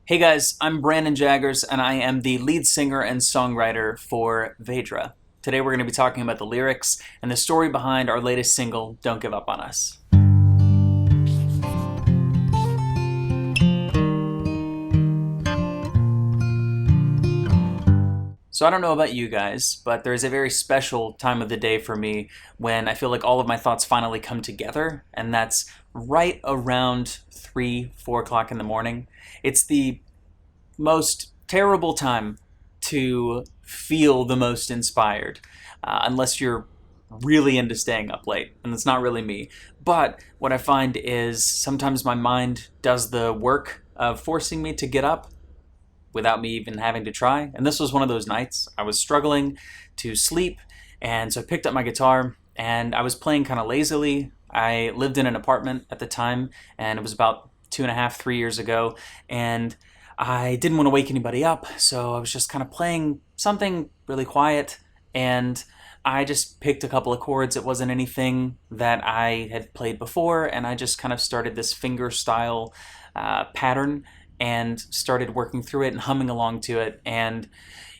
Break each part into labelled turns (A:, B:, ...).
A: Hey guys, I'm Brandon Jaggers, and I am the lead singer and songwriter for Vedra. Today we're going to be talking about the lyrics and the story behind our latest single, Don't Give Up on Us. So I don't know about you guys, but there is a very special time of the day for me when I feel like all of my thoughts finally come together, and that's right around 3, 4 o'clock in the morning. It's the most terrible time to feel the most inspired, unless you're really into staying up late, and it's not really me. But what I find is sometimes my mind does the work of forcing me to get up without me even having to try. And this was one of those nights. I was struggling to sleep, and so I picked up my guitar and I was playing kind of lazily. I lived in an apartment at the time, and it was about 2.5, 3 years ago, and I didn't want to wake anybody up, so I was just kind of playing something really quiet, and I just picked a couple of chords. It wasn't anything that I had played before, and I just kind of started this finger style pattern and started working through it and humming along to it. And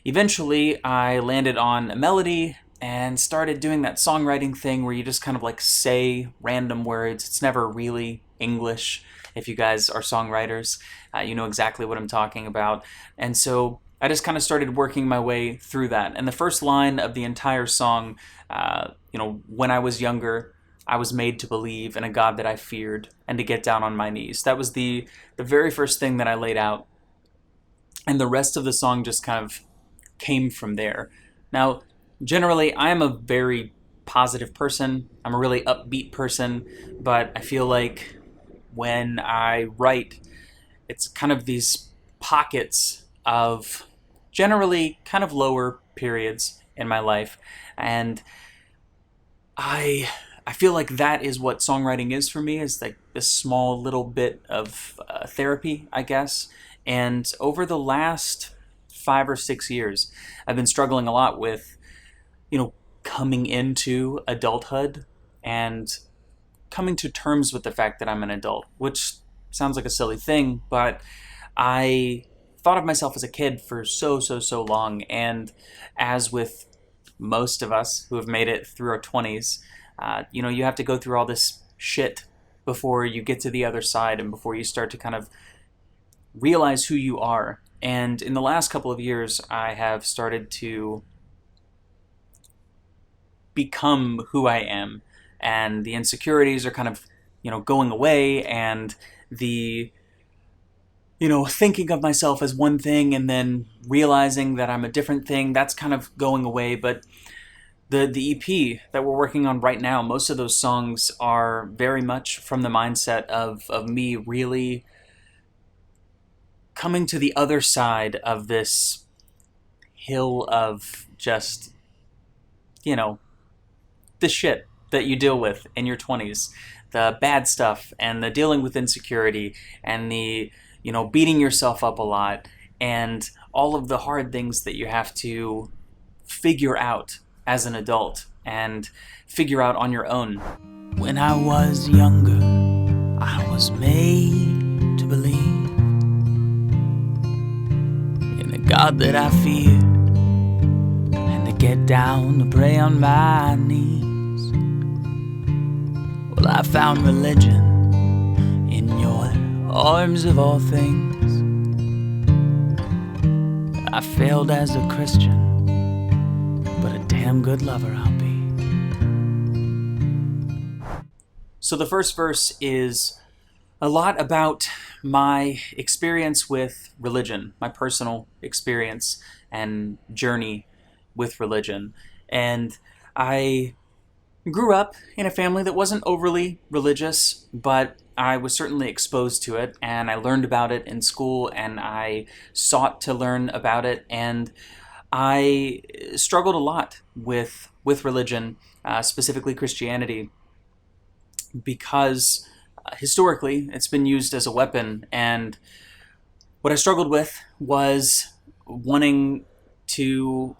A: eventually I landed on a melody and started doing that songwriting thing where you just kind of like say random words. It's never really English. If you guys are songwriters, you know exactly what I'm talking about. And so I just kind of started working my way through that. And the first line of the entire song, when I was younger, I was made to believe in a God that I feared and to get down on my knees. That was the very first thing that I laid out. And the rest of the song just kind of came from there. Now, generally, I am a very positive person. I'm a really upbeat person, but I feel like when I write, it's kind of these pockets of generally kind of lower periods in my life. And I feel like that is what songwriting is for me, is like this small little bit of therapy, I guess. And over the last 5 or 6 years, I've been struggling a lot with, coming into adulthood and coming to terms with the fact that I'm an adult, which sounds like a silly thing, but I thought of myself as a kid for so long. And as with most of us who have made it through our 20s, you have to go through all this shit before you get to the other side and before you start to kind of realize who you are. And in the last couple of years, I have started to become who I am, and the insecurities are kind of, going away, and the thinking of myself as one thing and then realizing that I'm a different thing, that's kind of going away. But the EP that we're working on right now, most of those songs are very much from the mindset of me really coming to the other side of this hill of just, the shit that you deal with in your 20s, the bad stuff and the dealing with insecurity and the, beating yourself up a lot and all of the hard things that you have to figure out as an adult and figure out on your own.
B: When I was younger, I was made to believe in a God that I feared, and to get down to pray on my knees. Well, I found religion in your arms of all things. I failed as a Christian, but a damn good lover I'll be.
A: So the first verse is a lot about my experience with religion, my personal experience and journey with religion. And I grew up in a family that wasn't overly religious, but I was certainly exposed to it, and I learned about it in school, and I sought to learn about it, and I struggled a lot with religion, specifically Christianity, because historically it's been used as a weapon. And what I struggled with was wanting to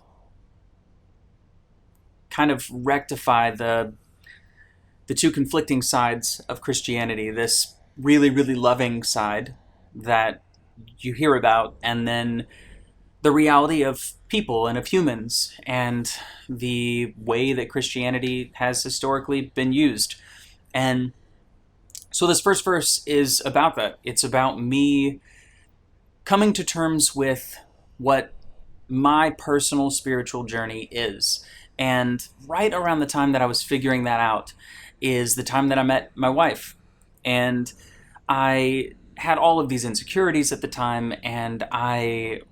A: kind of rectify the two conflicting sides of Christianity. This really loving side that you hear about, and then the reality of people and of humans and the way that Christianity has historically been used. And so this first verse is about that. It's about me coming to terms with what my personal spiritual journey is. And right around the time that I was figuring that out is the time that I met my wife. And I had all of these insecurities at the time, and I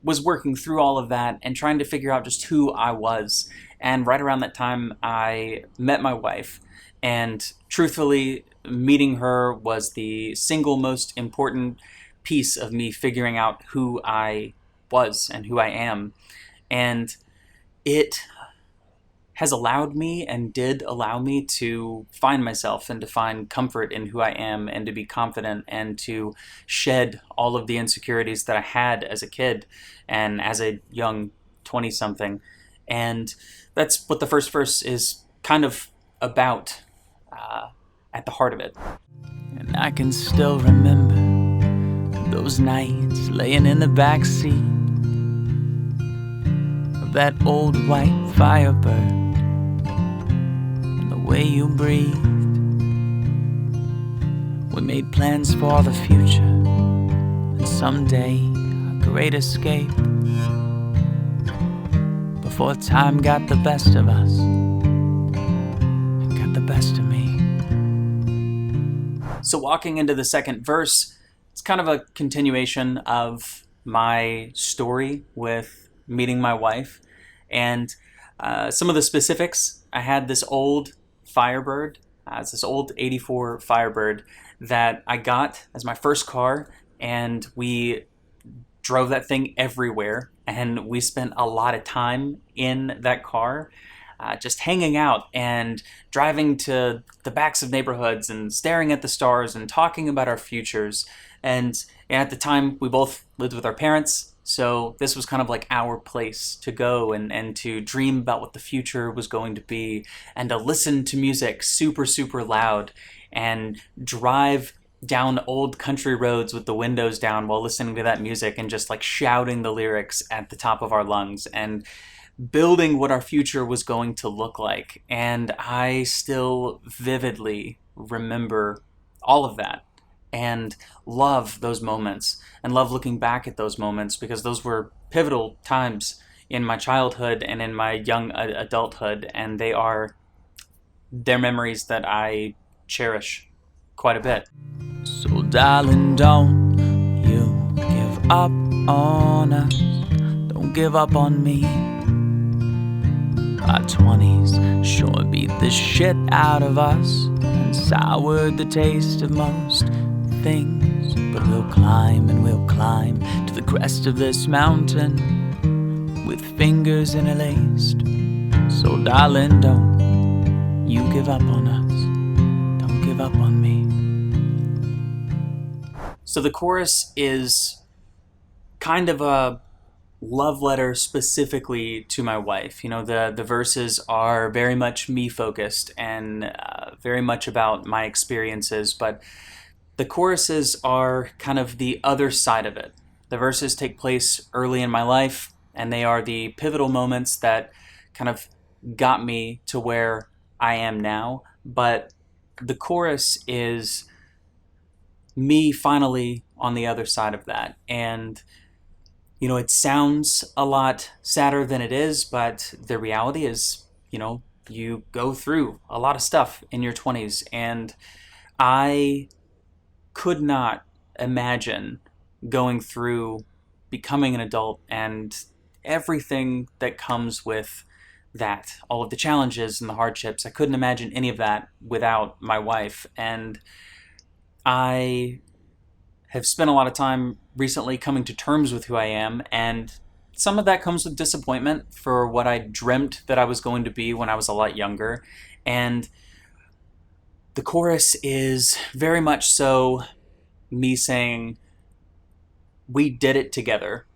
A: was working through all of that and trying to figure out just who I was. And right around that time, I met my wife. And truthfully, meeting her was the single most important piece of me figuring out who I was and who I am. And it has allowed me and did allow me to find myself and to find comfort in who I am and to be confident and to shed all of the insecurities that I had as a kid and as a young 20-something. And that's what the first verse is kind of about at the heart of it.
B: And I can still remember those nights laying in the backseat of that old white Firebird, and the way you breathed. We made plans for the future and someday a great escape, before time got the best of us and got the best of me.
A: So walking into the second verse, it's kind of a continuation of my story with meeting my wife. And some of the specifics, I had this old Firebird, it's this old 84 Firebird that I got as my first car, and we drove that thing everywhere, and we spent a lot of time in that car. Just hanging out and driving to the backs of neighborhoods and staring at the stars and talking about our futures. And at the time, we both lived with our parents, so this was kind of like our place to go and to dream about what the future was going to be and to listen to music super, super loud and drive down old country roads with the windows down while listening to that music and just like shouting the lyrics at the top of our lungs and building what our future was going to look like. And I still vividly remember all of that and love those moments and love looking back at those moments, because those were pivotal times in my childhood and in my young adulthood, and they're memories that I cherish quite a bit.
B: So darling, don't you give up on us, don't give up on me. Our 20s sure beat the shit out of us and soured the taste of most things. But we'll climb and we'll climb to the crest of this mountain with fingers interlaced. So darling, don't you give up on us, don't give up on me.
A: So the chorus is kind of a love letter specifically to my wife. You know, the verses are very much me focused and very much about my experiences, but the choruses are kind of the other side of it. The verses take place early in my life, and they are the pivotal moments that kind of got me to where I am now, but the chorus is me finally on the other side of that. And you know, it sounds a lot sadder than it is, but the reality is, you know, you go through a lot of stuff in your 20s, and I could not imagine going through becoming an adult and everything that comes with that, all of the challenges and the hardships. I couldn't imagine any of that without my wife, and I have spent a lot of time recently coming to terms with who I am, and some of that comes with disappointment for what I dreamt that I was going to be when I was a lot younger. And the chorus is very much so me saying, we did it together.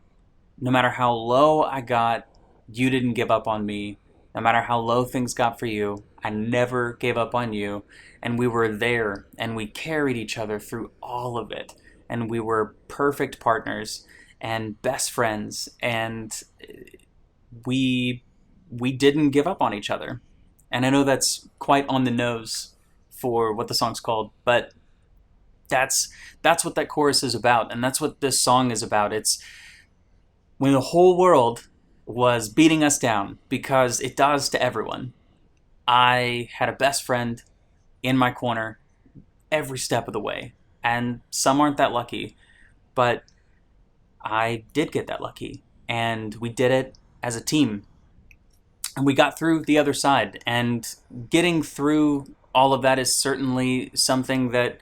A: No matter how low I got, you didn't give up on me. No matter how low things got for you, I never gave up on you. And we were there, and we carried each other through all of it. and we were perfect partners and best friends, and we we didn't give up on each other. And I know that's quite on the nose for what the song's called, but that's that's what that chorus is about, and that's what this song is about. It's when the whole world was beating us down, because it does to everyone. I had a best friend in my corner every step of the way, and some aren't that lucky, but I did get that lucky, and we did it as a team, and we got through the other side. And getting through all of that is certainly something that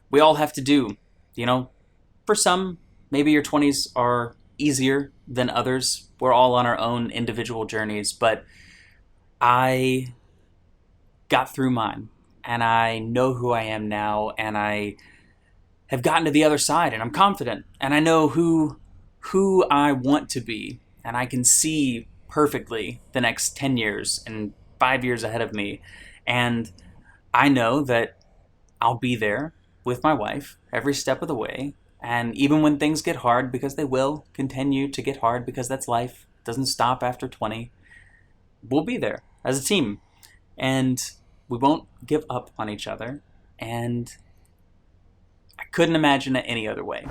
A: we all have to do. You know, for some, maybe your 20s are easier than others. We're all on our own individual journeys, but I got through mine, and I know who I am now, and I have gotten to the other side, and I'm confident, and I know who I want to be, and I can see perfectly the next 10 years and 5 years ahead of me. And I know that I'll be there with my wife every step of the way. And even when things get hard, because they will continue to get hard, because that's life, it doesn't stop after 20, we'll be there as a team. And we won't give up on each other. And I couldn't imagine it any other way.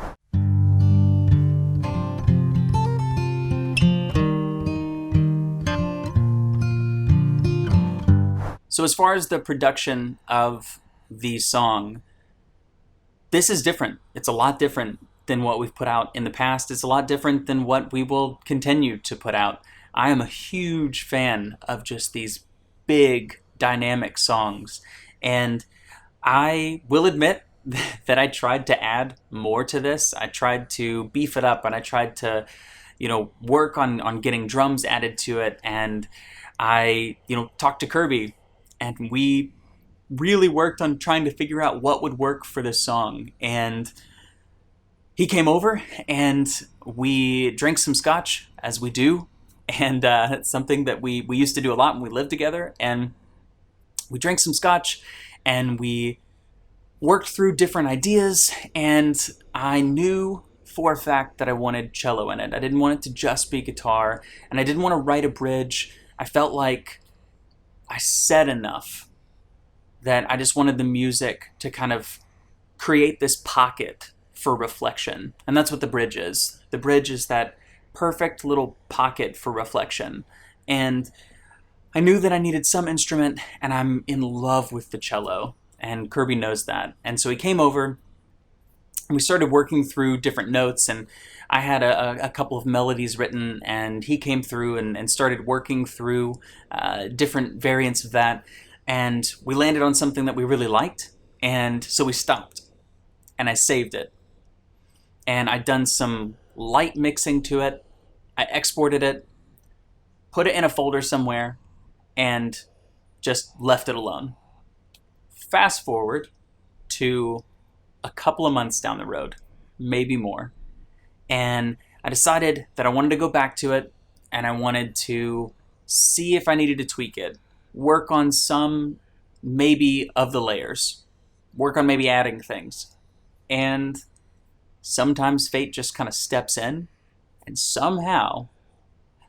A: So as far as the production of the song, this is different. It's a lot different than what we've put out in the past. It's a lot different than what we will continue to put out. I am a huge fan of just these big, dynamic songs. And I will admit that I tried to add more to this. I tried to beef it up, and I tried to, work on getting drums added to it. And I, talked to Kirby, and we really worked on trying to figure out what would work for this song. And he came over, and we drank some scotch, as we do. And it's something that we used to do a lot when we lived together. And we drank some scotch, and we worked through different ideas. And I knew for a fact that I wanted cello in it. I didn't want it to just be guitar, and I didn't want to write a bridge. I felt like I said enough that I just wanted the music to kind of create this pocket for reflection. And that's what the bridge is. The bridge is that perfect little pocket for reflection. And I knew that I needed some instrument, and I'm in love with the cello, and Kirby knows that. And so he came over, and we started working through different notes, and I had a couple of melodies written, and he came through and started working through different variants of that, and we landed on something that we really liked. And so we stopped, and I saved it, and I'd done some light mixing to it. I exported it, put it in a folder somewhere, and just left it alone. Fast forward to a couple of months down the road, maybe more, and I decided that I wanted to go back to it, and I wanted to see if I needed to tweak it, work on some maybe of the layers, work on maybe adding things. And sometimes fate just kind of steps in, and somehow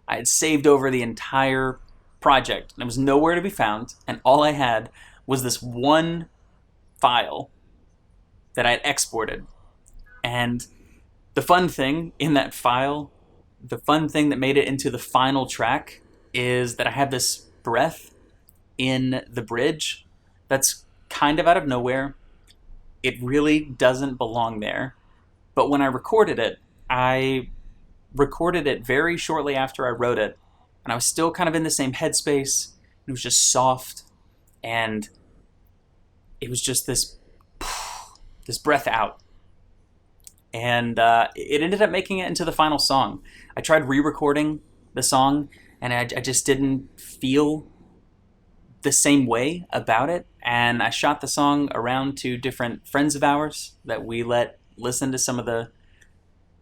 A: I had saved over the entire project, and it was nowhere to be found, and all I had was this one file that I had exported. And the fun thing in that file, the fun thing that made it into the final track, is that I have this breath in the bridge that's kind of out of nowhere. It really doesn't belong there. But when I recorded it very shortly after I wrote it, and I was still kind of in the same headspace. It was just soft, and it was just this breath out. And it ended up making it into the final song. I tried re-recording the song, and I just didn't feel the same way about it. And I shot the song around to different friends of ours that we let listen to some of the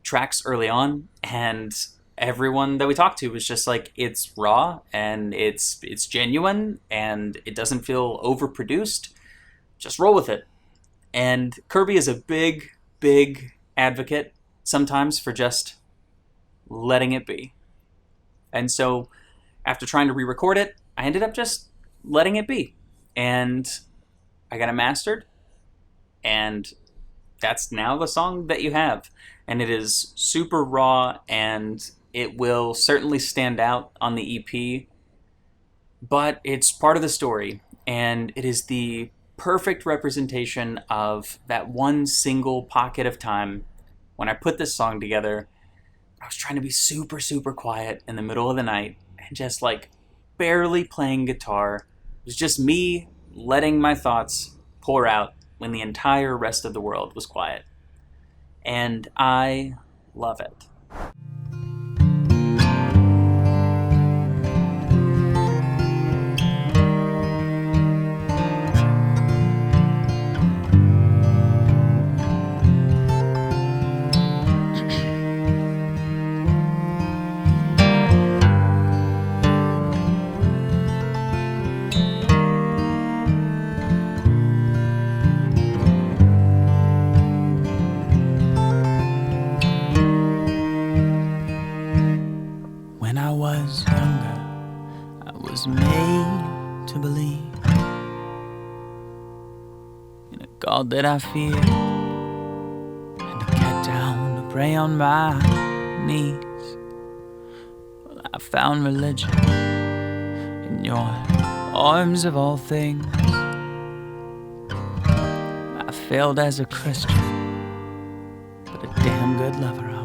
A: tracks early on, and everyone that we talked to was just like, it's raw, and it's genuine, and it doesn't feel overproduced. Just roll with it. And Kirby is a big advocate sometimes for just letting it be. And so after trying to re-record it, I ended up just letting it be. And I got it mastered, and that's now the song that you have. And it is super raw, and it will certainly stand out on the EP, but it's part of the story, and it is the perfect representation of that one single pocket of time when I put this song together. I was trying to be super, super quiet in the middle of the night and just like barely playing guitar. It was just me letting my thoughts pour out when the entire rest of the world was quiet. And I love it.
B: When I was younger, I was made to believe in a God that I feared, and I got down to pray on my knees. Well, I found religion in your arms of all things. I failed as a Christian, but a damn good lover I